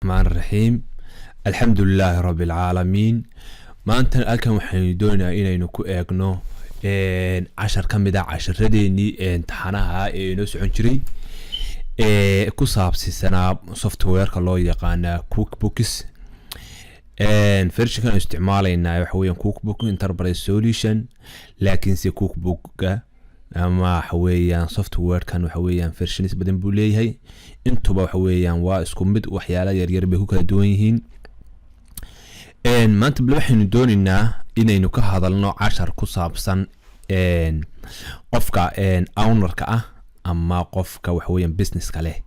الرحمن الرحيم الحمد لله رب العالمين maanta halkan waxaan doonayaa inaynu ku eegno cashar kamid ah casharadeenii imtixaanaha ee inoo socon jiray ku saabsanaa software-ka loo yaqaan QuickBooks version-kan isticmaalayna waxa weeyaan QuickBooks Enterprise Solution laakiin si QuickBooks ama waxa weeyaan software-kan waxa weeyaan versions badan buu leeyahay intuba waxa weeyaan waa isku mid waxyaalo yar yar bay ku kala duwan yihiin maanta waxaynu doonaynaa inaynu ka hadalno cashar ku saabsan qofka owner-ka ah ama qofka waxa weeyaan business-ka leh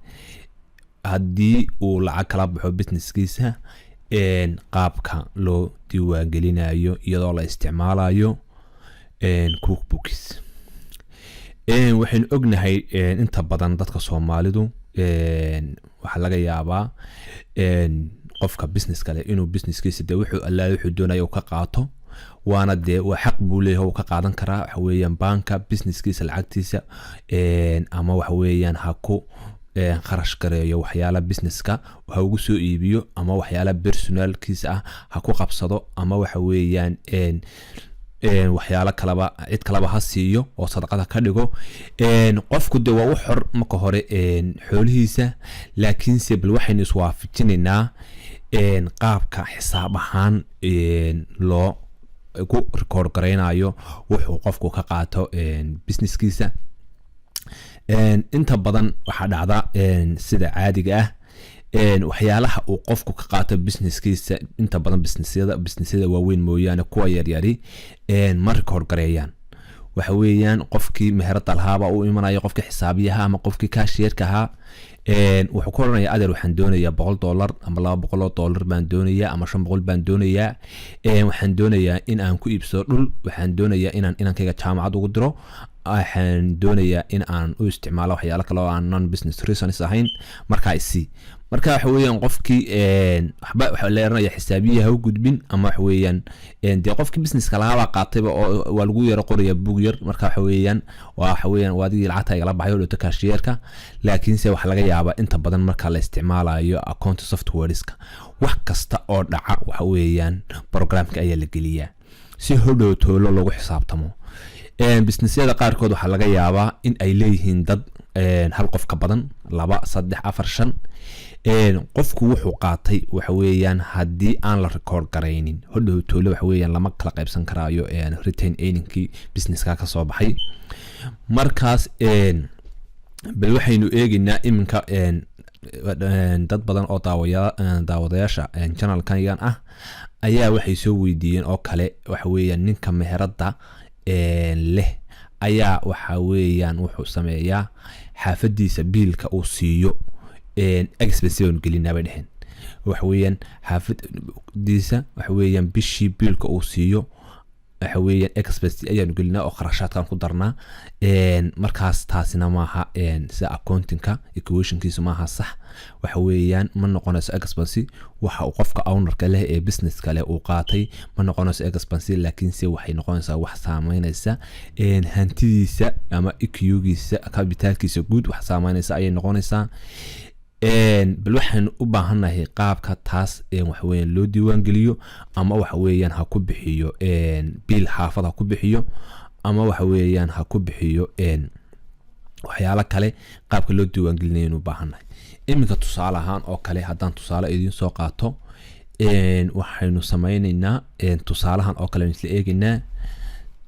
haddii uu lacag kala baxo business-kiisa qaabka loo diiwaan gelinayo iyadoo la isticmaalayo QuickBooks waxaynu ognahay inta badan dadka Soomaalidu waxa laga yaabaa qofka business kale inuu businesskiisa wuxuu doonayo ka qaato waana waa xaq buu leeyahay oo ka qaadan karaa waxa weeyaan banka businesskiisa lacagtiisa ama waxa weeyaan ha ku kharash gareeyo waxyaala businesska waxa ugu soo iibiyo ama waxyaala personalkiisa ah ha ku qabsado ama waxa weeyaan waxyaala cid kalaba ha siiyo oo sadaqada ka dhigo qofku waa u xor marka hore xoolihiisa laakiin se bal waxaynu iswaafajinaynaa qaabka xisaab ahaan loo ku record gareynayo wuxuu qofku ka qaato businesskiisa inta badan waxa dhacda sida caadiga ah waxyaalaha uu qofku ka qaato businesskiisa inta badan businessyada waaweyn mooyaane kuwa yaryari ma record gareeyaan waxa weeyaan qofkii meherada lahaaba uu imanayo qofkii xisaabiyaha ama qofkii cashier-ka ahaa wuxuu ku oranayaa adeer waxaan doonayaa $100 ama $200 baan doonayaa ama $500 baan doonayaa waxaan doonayaa in aan ku iibsado dhul waxaan doonayaa inaan inankayga jaamacad ugu diro waxaan doonayaa in aan u isticmaalo waxyaalo kale oo aan non business reasons ahayn marka waxa weeyaan qofkii waxba waxa la yaranayaa xisaabiyaha u gudbin ama waxa weeyaan qofkii business kala haba qaatayba oo waa lagu yara qoraya book yar marka waxa weeyaan waadii lacagta ay la baxay oo cashier-ka laakiin se waxa laga yaabaa inta badan marka la isticmaalayo account software-iska wax kasta oo dhaca waxa weeyaan programka ayaa la geliyaa si hodhow toolo lagu xisaabtamo businessyada qaarkood waxa laga yaabaa in ay leeyihiin dad hal qof ka badan 2 3 4 5 qofku wuxuu qaatay waxa weeyaan hadii aan la record gareynin hodhow toolo waxa weeyaan lama kala qaybsan karaayo retain earning-kii businesska ka soo baxay markaas bal waxaynu eegaynaa iminka dad badan oo daawadayaasha channel-kan ah ayaa waxay soo weydiiyeen oo kale waxa weeyaan ninka meherada leh ayaa waxa weeyaan wuxuu sameeyaa xaafadiisa biilka uu siiyo expense gelinaa bay dhaheen waxa weeyaan xaafadiisa waxa weeyaan bishii biilka uu siiyo waxa weeyaan expense ayaan gelinaa oo kharashaadkan ku darnaa markaas taasina maaha sida accounting-ka equation-kiisu maaha sax waxa weeyaan ma noqonayso expense waxa uu qofka owner-ka leh ee business-ka leh uu qaatay ma noqonayso expense laakiin se waxay noqonaysaa wax saameynaysa hantidiisa ama EQ-giisa capital-kiisa guud wax saameynaysa ayay noqonaysaa bal waxaan u baahanahay qaabka taas waxa weeyaan loo diiwaan geliyo ama waxa weeyaan ha ku bixiyo biil xaafad ha ku bixiyo ama waxa weeyaan ha ku bixiyo waxyaalo kale qaabka loo diiwaan gelinayo u baahanahay iminka tusaale ahaan oo kale haddaan tusaale idin soo qaato waxaynu sameynaynaa tusaalahan oo kale isla eegaynaa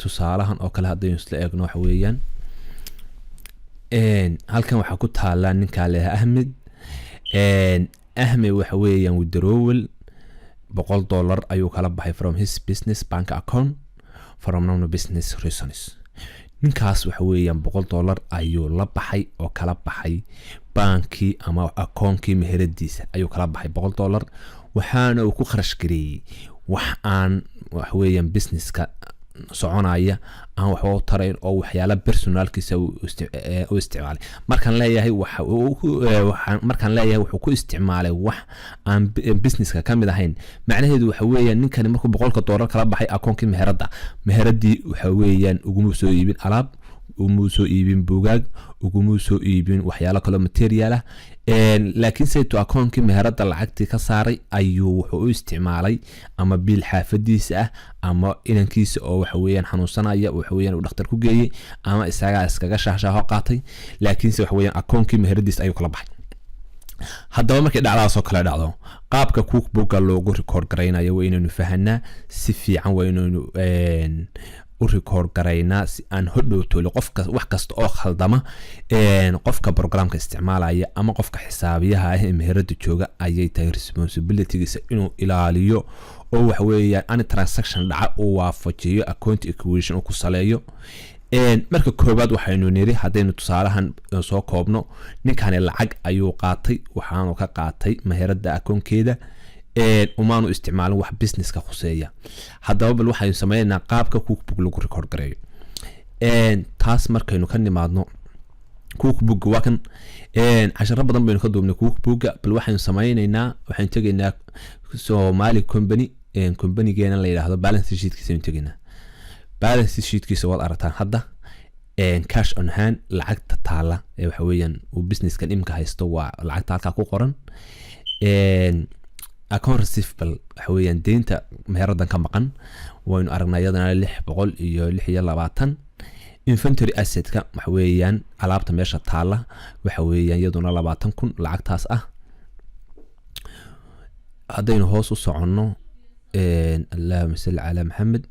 tusaalahan oo kale haddaynu isla eegno waxa weeyaan halkan waxaa ku taala ninka leh Ahmed waxa weeyaan withdrawal $100 ayuu kala baxay from his business bank account from non business reasons ninkaas waxa weeyaan $100 ayuu la baxay oo kala baxay banki ama account-kii meheradiisa ayuu kala baxay $100 waxaana uu ku kharash gareeyay wax aan waxa weeyaan businesska soconaya aan waxba u tarayn oo waxyaala personalkiisa u isticmaalay markaan leeyahay wuxuu ku isticmaalay wax aan businesska ka mid ahayn macnaheedu waxa weeyaan ninkani markuu $100 kala baxay account-kii meheradii waxa weeyaan uguma soo iibin alaab uguma soo iibin buugaag uguma soo iibin waxyaalo kale material ah laakiin saytu akoonkii meherada lacagtii ka saaray ayuu wuxuu u isticmaalay ama biil xaafadiisa ah ama inankiisa oo waxa weeyaan xanuunsanaya waxa weeyaan uu dhakhtar ku geeyay ama isaga iskaga shaashaaho qaatay laakiinse waxa weeyaan akoonkii meheradiisa ayuu kala baxay haddaba markii dhacdaas oo kale dhacdo qaabka cookbook loogu record gareynayo waa inaynu fahanaa si fiican waa inaynu u record gareynaa si aan hodhow toolo qofka wax kasta oo khaldama qofka programka isticmaalaya ama qofka xisaabiyaha ah ee meherada jooga ayay tahay responsibilitygiisa inuu ilaaliyo oo wax weeyaan any transaction dhaca uu waafajiyo account equation uu ku saleeyo marka koobaad waxaynu niri hadaynu tusaalahan soo koobno ninkani lacag ayuu qaatay waxaanu ka qaatay meherada akoonkeeda umaanu isticmaalin wax business ka khuseeya haddaba bal waxaynu sameeynaa qaabka cookbook lagu record gareeyo taas markaynu ka nimaadno cookbook waa kan casharo badan baynu ka duubnay cookbook bal waxaynu sameynaynaa waxaynu tegaynaa Somali company-geena la yiraahdo balance sheet-kiisa aynu tegaynaa balance sheet-kiisa waad aragtaan hadda cash on hand lacagta taala waxa weeyaan uu business-kan imka haysto waa lacagta halka ku qoran account receivable waxa weeyaan deynta meheradan ka maqan waynu aragnaa iyadana 626 inventory asset-ka waxa weeyaan alaabta meesha taala waxa weeyaan iyaduna 20,000 lacagtaas ah hadaynu hoos u soconno اللهم صل على محمد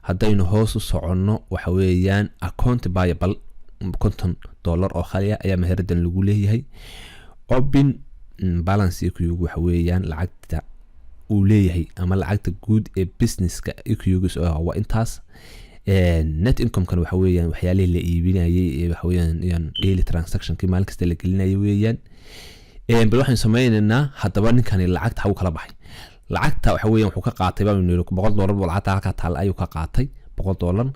hadaynu hoos u soconno waxa weeyaan account payable $50 oo khaliya ayaa meheradan lagu leeyahay open balance equity waxa weeyaan lacagta uu leeyahay ama lacagta guud ee businesska equity waa intaas net income kan waxa weeyaan waxyaalaha la iibinayay waxa weeyaan daily transaction ki maalin kasta la gelinayay weeyaan bal waxaan sameynaynaa hadaba ninkani lacagta uu kala baxay lacagta waxa weeyaan wuxuu ka qaatay baa inuu $100 lacagta halka taal ayuu ka qaatay $100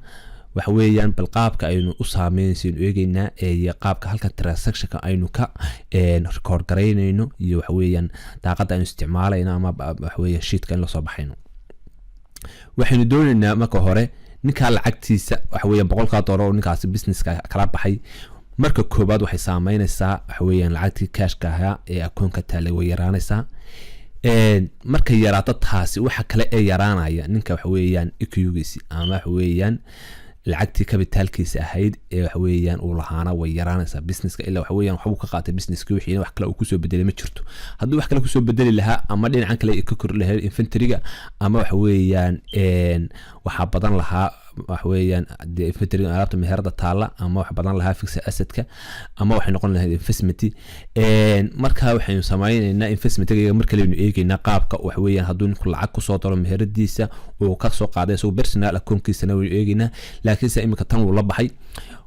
waxa weeyaan bal qaabka aynu u saameynayno eegaynaa ee qaabka halka transaction ka aynu ka record gareynayno iyo waxa weeyaan daaqada aynu isticmaalayna ama waxa weeyaan sheet-ka in la soo baxayno waxaynu doonaynaa marka hore ninka lacagtiisa waxa weeyaan $100 oo ninkaas business-ka kala baxay marka koobaad waxay saameynaysaa waxa weeyaan lacagtii cash-ka ahaa ee akoonka taale way yaraanaysaa marka yaraato taasi waxa kale ee yaraanaya ninka waxa weeyaan equity ama waxa weeyaan lacagtii capitalkiisa ahayd ee waxa weeyaan uu lahaana way yaraanaysaa businesska ilaa waxa weeyaan waxa uu ka qaatay businesskii wixii wax kale uu ku soo bedelay ma jirto haddii wax kale ku soo bedeli lahaa ama dhinacan kale ka kor lahayd inventory-ga ama waxa weeyaan waxa badan lahaa waxa weeyaan inventory-ga alaabta meherada taala ama wax badan lahaa fixed asset-ka ama waxay noqon lahayd investment marka waxaynu sameynaynaa investment-ga marka leeynu eegaynaa qaabka waxa weeyaan hadduu ninku lacag ku soo daro meheradiisa oo ka soo qaaday soo personal account-kiisana waynu eegaynaa laakiin se imika tan uu la baxay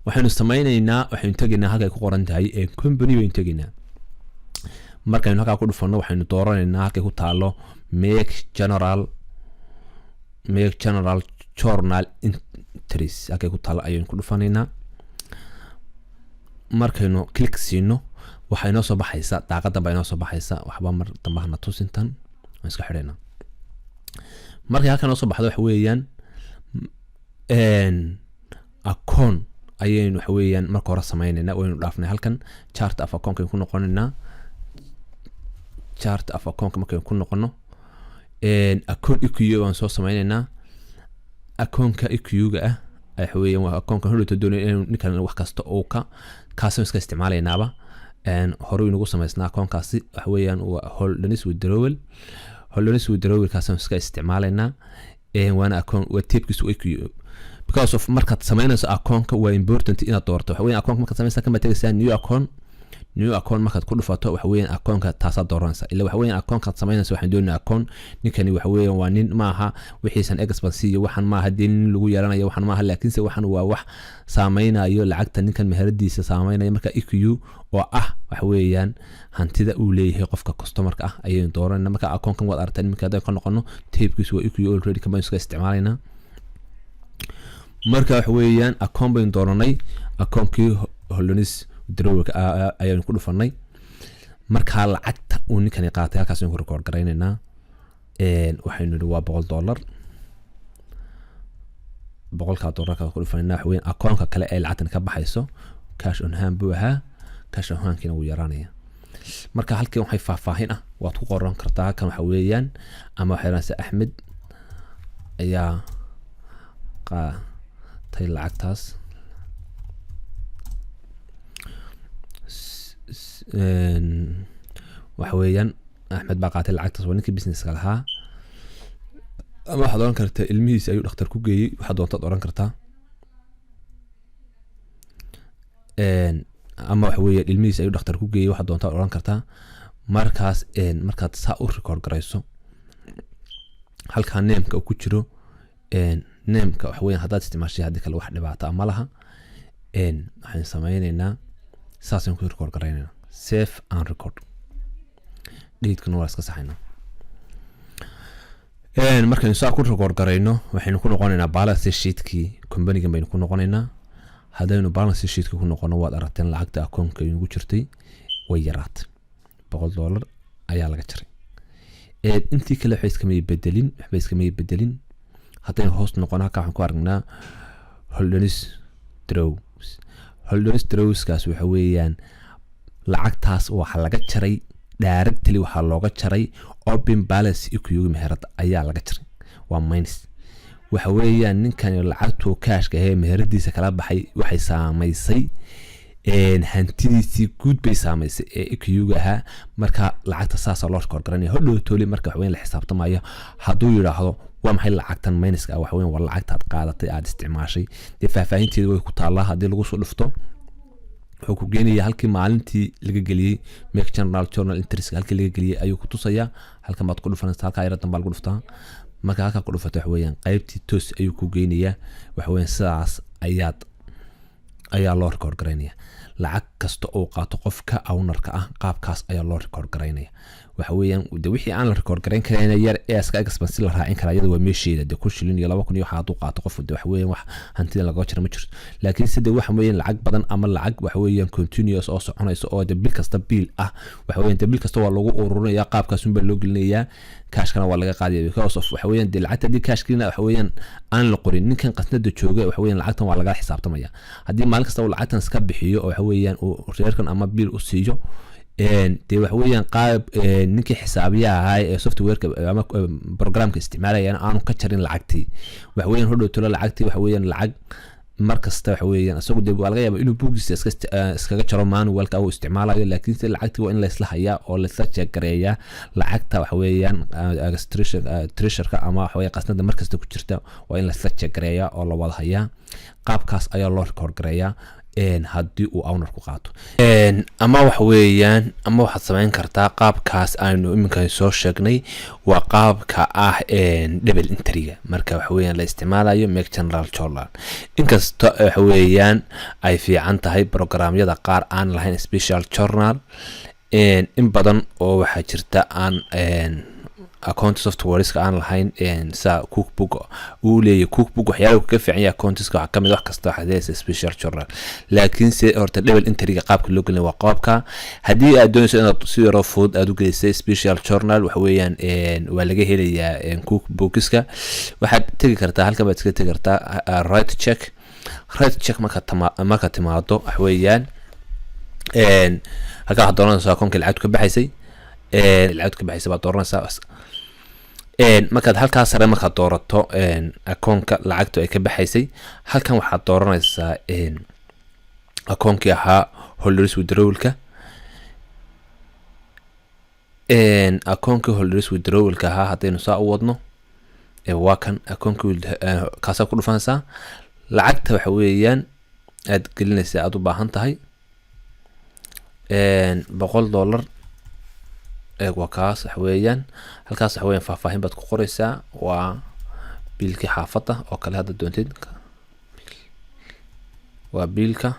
waxaynu sameynaynaa waxaynu tegaynaa halka ay ku qoran tahay company waynu tegaynaa markaynu halka ku dhufano waxaynu dooranaynaa halka ku taalo make general journal entries halka ku taalo ayaynu ku dhufanaynaa markaynu click siino waxay noo soo baxaysaa daaqada baa inoo soo baxaysaa waxba mar dambahana tusintan waan iska xidhaynaa markay halka noo soo baxdo waxa weeyaan account ayaynu waxa weeyaan marka hore sameynaynaa waynu dhaafnay halkan chart of account ku noqonaynaa chart of account markaynu ku noqono account equity waan soo sameynaynaa account-ka equity-ga ah waxa weeyaan waa account-ka horta doonay inuu ninkan wax kasta oo kaasoo iska isticmaalaynaaba hore inagu sameysnaa account-kaasi waxa weeyaan waa holdings withdrawal kaasoo iska isticmaalaynaa waana account waa tapekiisu equity because of markaad sameynayso account-ka waa important inaad doorto waxa weeyaan account markaad sameynayso kama tagaysaa new account markaad ku dhufato waxa weeyaan account-ka taasaa dooranaysa ilaa waxa weeyaan account-kaad sameynayso waxaan doonaynaa account ninkani waxa weeyaan waa nin maaha wixiisan expense iyo waxan maaha nin lagu yeelanayo waxan maaha laakiinse waxan waa wax saameynayo lacagta ninkan meheradiisa saameynayo marka EQ oo ah waxa weeyaan hantida uu leeyahay qofka customer-ka ah ayaynu dooranayna marka account-kan waad aragtaan marka hadda ka noqono tapekiisu waa EQ already kama iska isticmaalayna marka waxa weeyaan account baynu dooranay account-kii holdings withdrawal ayaynu ku dhufanay marka lacagta uu ninkani qaatay halkaas aynu ku record gareynaynaa waxaynu nidhi waa $100 $100 ka ku dhufanayna waxa weeyaan account-ka kale ee lacagtan ka baxayso cash on hand buu ahaa cash on hand-kina wuu yaraanaya marka halkan waxay faahfaahin ah waad ku qoran kartaa kan waxa weeyaan ama waxaanse Axmed ayaa qaatay lacagtaas waxa weeyaan Axmed baa qaatay lacagtaas waa ninkii businesska lahaa ama waxaad oran kartaa ilmihiisa ayuu dhakhtar ku geeyey waxaad doontaad oran kartaa ama waxa weeye ilmihiisa ayuu dhakhtar ku geeyey waxaad doontaad oran kartaa markaas markaad saa u record garayso halka name'ka uu ku jiro name'ka waxa weeyaan haddaad isticmaashay haddii kale wax dhibaato ama laha waxaan sameynaynaa saasaan ku record garaynaynaa save and record date-kana waa iska saxaynaa markaynu saa ku record garayno waxaynu ku noqonaynaa balance sheet-kii company-ga baynu ku noqonaynaa haddaynu balance sheet-ka ku noqono waad aragteen lacagta akoonka inugu jirtay way yaraatay $100 ayaa laga jaray intii kale waxba iskama bedelin haddaynu hoos noqono halka waxaan ku aragnaa holders drawskaas waxa weeyaan lacagtaas waxaa laga jaray directly waxaa looga jaray open balance equity meherada ayaa laga jaray waa minus waxa weeyaan ninkan lacagtu cash-ka meheradiisa kala baxay waxay saameysay hantidiisii guud bay saameysay equity-ga ahaa marka lacagta saas loo record garanaya hodhow tooli marka wax weyn la xisaabtamayo hadduu yiraahdo waa maxay lacagtan minuska wax weyn war lacagtaad qaadatay aad isticmaashay dee faahfaahinteedu way ku taalaa haddii lagu soo dhufto wuxuu ku geenayaa halkii maalintii laga geliyey make journal interest halkii laga geliyey ayuu ku tusayaa halkan baad ku dhufanaysaa halka ayra dambe lagu dhuftaa marka halka ku dhufato wax weeyaan qaybtii toos ayuu ku geenayaa wax weeyaan sidaas ayaa loo record garaynaya lacag kasta oo qaato qofka ownerka ah qaabkaas ayaa loo record garaynaya waxa weeyaan wixii aan la record garayn karin yar ee iska expense la raacin kara iyada waa meesheeda de 1,000 iyo 2,000 iyo waxa aad u qaato qof waxa weeyaan wax hantida laga jiro ma jirto laakiin sidii waxa weeyaan lacag badan ama lacag waxa weeyaan continuous oo soconayso oo de bil kasta biil ah waxa weeyaan de bil kasta waa lagu ururinayaa qaabkaas un baa loo gelinayaa cash-kana waa laga qaadaya because of waxa weeyaan de lacagta di cash-kiina waxa weeyaan aan la qorin ninkan qasnada jooga waxa weeyaan lacagtan waa laga xisaabtamaya haddii maalin kasta uu lacagtan iska bixiyo oo waxa weeyaan uu reerkan ama biil u siiyo de waxa weeyaan qaab ninkii xisaabiyaha ahaa ee software-ka ama programka isticmaalayana aanu ka jarin lacagtii waxa weeyaan hodhow tolo lacagtii waxa weeyaan lacag markasta waxa weeyaan asagu de waa laga yaabaa inuu buuggiisa iskaga jaro manualka uu isticmaalayo laakiin si lacagtii waa in la isla hayaa oo la isla check-gareeyaa lacagta waxa weeyaan treasureka ama waxa weeyaan qasnada markasta ku jirta waa in la isla check-gareeyaa oo la wada hayaa qaabkaas ayaa loo record gareeyaa haddii uu owner ku qaato ama waxa weeyaan ama waxaad samayn kartaa qaabkaas aynu iminka soo sheegnay waa qaabka ah double entry-ga marka waxa weeyaan la isticmaalayo make general journal inkasta waxa weeyaan ay fiican tahay programyada qaar aan lahayn special journal in badan oo waxaa jirta aan account software-iska aan lahayn sa cookbook uu leeyahay cookbook waxyaalaha ka fiican yahay account-iska waxa kamid wax kasta waxa leeyahay special journal laakiin si horta double entry-ga qaabka loo gelin waa qaabka haddii aad doonayso inaad si yaro fudud aad u gelisay special journal waxa weeyaan waa laga helayaa cookbook-iska waxaad tagi kartaa halka baad iska tagi kartaa right check marka timaado wax weeyaan halka waxaad dooranaysaa akoonka lacagtu ka baxaysay baad dooranaysaa markaad halkaas sare markaad doorato akoonka lacagtu ay ka baxaysay halkan waxaad dooranaysaa akoonkii ahaa holders withdrawalka akoonkii holders withdrawalka ahaa haddaynu saa u wadno waa kan akoonkii kaasaa ku dhufanaysaa lacagta waxa weeyaan aad gelinaysa aad u baahan tahay $100 waa kaas wax weeyaan halkaas wax weeyaan faahfaahin baad ku qoraysaa waa biilkii xaafadda oo kale hadda doontid waa biilka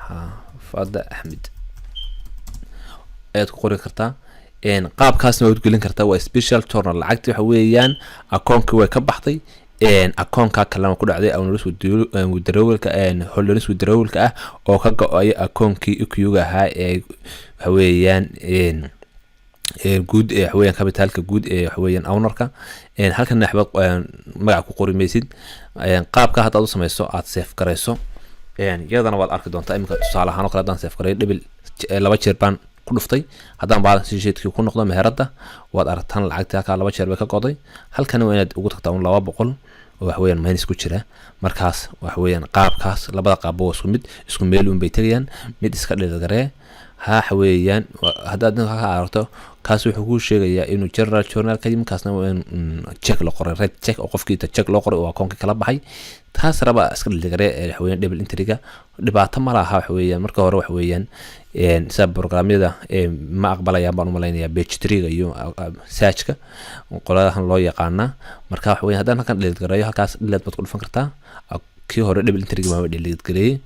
xaafadda Axmed ayaad ku qori kartaa qaabkaasna waad gelin kartaa waa special journal lacagtii waxa weeyaan akoonkii way ka baxday akoonka kalena ku dhacday holders withdrawalka ah oo ka go-ay akoonkii equity-ga ahaa ee waxa weeyaan guud ee waxa weeyaan capitalka guud ee waxa weeyaan ownerka halkan naxbad magac ku qori maysid qaabka hadda aad u samayso aad save garayso iyadana waad arki doontaa iminka tusaale ahaan oo kale hadaan save garay double laba jeer baan ku dhuftay haddaan balance sheetkii ku noqdo meherada waad aragtaan lacagta ka 2 jeer bay ka go'day halkan waa inaad ugu tagtaa 200 oo wax weeyaan minus ku jira markaas wax weeyaan qaabkaas labada qaab oo isku meel un bay tagayaan mid iska dhigare ha weeyaan haddaad ka aragto kaas wuxuu ku sheegayaa inuu general journal ka yimkaasna check la qoray red check oo qofkii ta check loo qoray oo akoonka kala baxay taas raba iska dhigare wax weeyaan double entry-ga dhibaato ma laha wax weeyaan marka hore wax weeyaan sab programyada ma aqbalayaan baan u maleynayaa page 3 iyo search-ka qoladahan loo yaqaana marka wax weeyaan haddaan halkan delete gareeyo halkaas delete baad ku dhufan kartaa kii hore double entry-ga ma delete gareeyay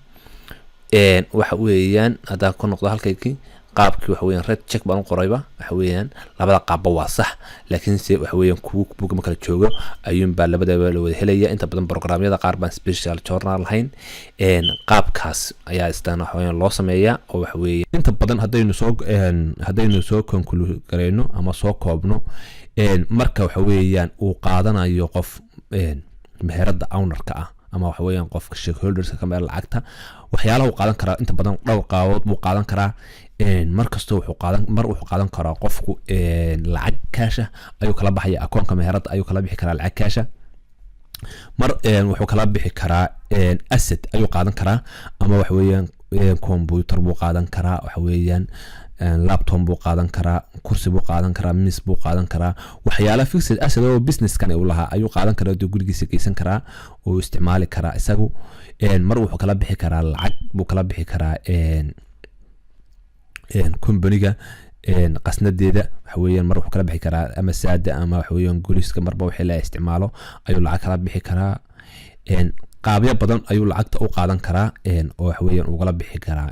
waxa weeyaan haddaan ku noqdo halkaykii qaabkii waxa weeyaan red check baan u qorayba waxa weeyaan labada qaabba waa sax laakiin se waxa weeyaan kuwa ma kala joogo ayuun baa labadaba la wada helaya inta badan programyada qaar baan special journal lahayn qaabkaas ayaa istaan waxa weeyaan loo sameeyaa oo waxa weeyaan inta badan haddaynu soo conclude gareyno ama soo koobno marka waxa weeyaan uu qaadanayo qof meherada ownerka ah ama waxa weeyaan qofka shareholders ka meel lacagta waxyaalaha uu qaadan karaa inta badan dhowr qaabood buu qaadan karaa markasta wuxuu qaadan karaa qofku lacag cash ayuu kala baxaya akoonka meherada ayuu kala bixi karaa lacag cash mar wuxuu kala bixi karaa asset ayuu qaadan karaa ama wax weeyaan computer buu qaadan karaa wax weeyaan laptop buu qaadan karaa kursi buu qaadan karaa miis buu qaadan karaa waxyaala fixed asset oo business kan uu lahaa ayuu qaadan karaa oo gurigiisa geysan karaa oo isticmaali karaa isagu mar wuxuu kala bixi karaa lacag buu kala bixi karaa company-ga qasnadeeda waxa weeyaan mar wuxuu kala bixi karaa ama saada ama waxa weeyaan guriska marba wixii la isticmaalo ayuu lacag kala bixi karaa qaabyo badan ayuu lacagta u qaadan karaa oo wax weeyaan uu kala bixi karaa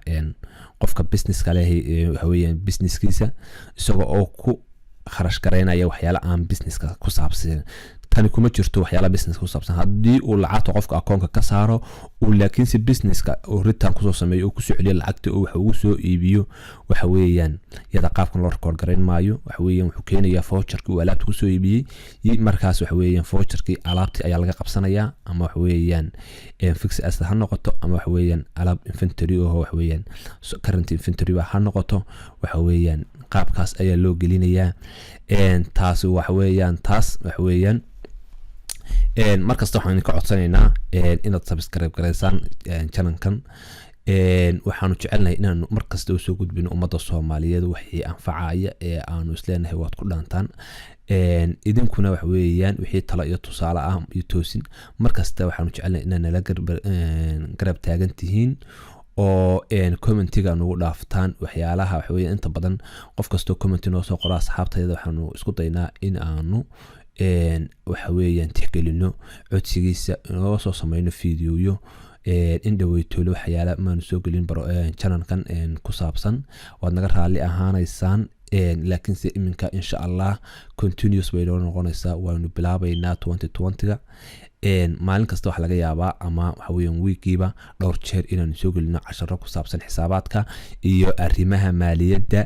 qofka business ka leh waxa weeyaan businesskiisa isagoo oo ku kharash gareynaya waxyaalo aan businesska ku saabsan tani kuma jirto waxyaalo business ku saabsan haddii uu lacagta qofka akoonka ka saaro uu laakiin si businesska oo return ku soo sameeyo oo ku soo celiyo lacagta oo wax ugu soo iibiyo waxa weeyaan yada qaabkan loo record gareyn maayo waxa weeyaan wuxuu keenayaa voucher-kii uu alaabta ku soo iibiyay markaas waxa weeyaan voucher-kii alaabtii ayaa laga qabsanayaa ama waxa weeyaan fixed asset ha noqoto ama waxa weeyaan alaab inventory oo waxa weeyaan current inventory ha noqoto waxa weeyaan qaabkaas ayaa loo gelinayaa taas waxa weeyaan markasta waxaan ka codsanaynaa inaad subscribe gareysaan channel-kan waxaanu jecelnahay inaan markasta u soo gudbino ummadda Soomaaliyeed wixii anfacaya ee aanu isleenahay waad ku dhaantaan idinkuna wax weeyaan wixii talo iyo tusaale ah iyo toosin markasta waxaanu jecelnahay inaan nala garab taagan tihiin oo commentiga nagu dhaaftaan waxyaalaha wax weeyaan inta badan qof kasto comment noo soo qoro asxaabtayda waxaanu isku daynaa in aanu waxa weeyaan tixgelino codsigiisa inoo soo sameeyno fiidiyoyo in dhaweytolo waxyaala maanu soo gelin channel-kan ku saabsan waad naga raali ahaanaysaan laakiin se iminka insha Allah continuous way noqonaysaa waanu bilaabaynaa 2020ga maalin kasta wax laga yaabaa ama waxa weeyaan weekiiba dhowr jeer inaan soo gelino 10 ku saabsan xisaabaadka iyo arrimaha maaliyadda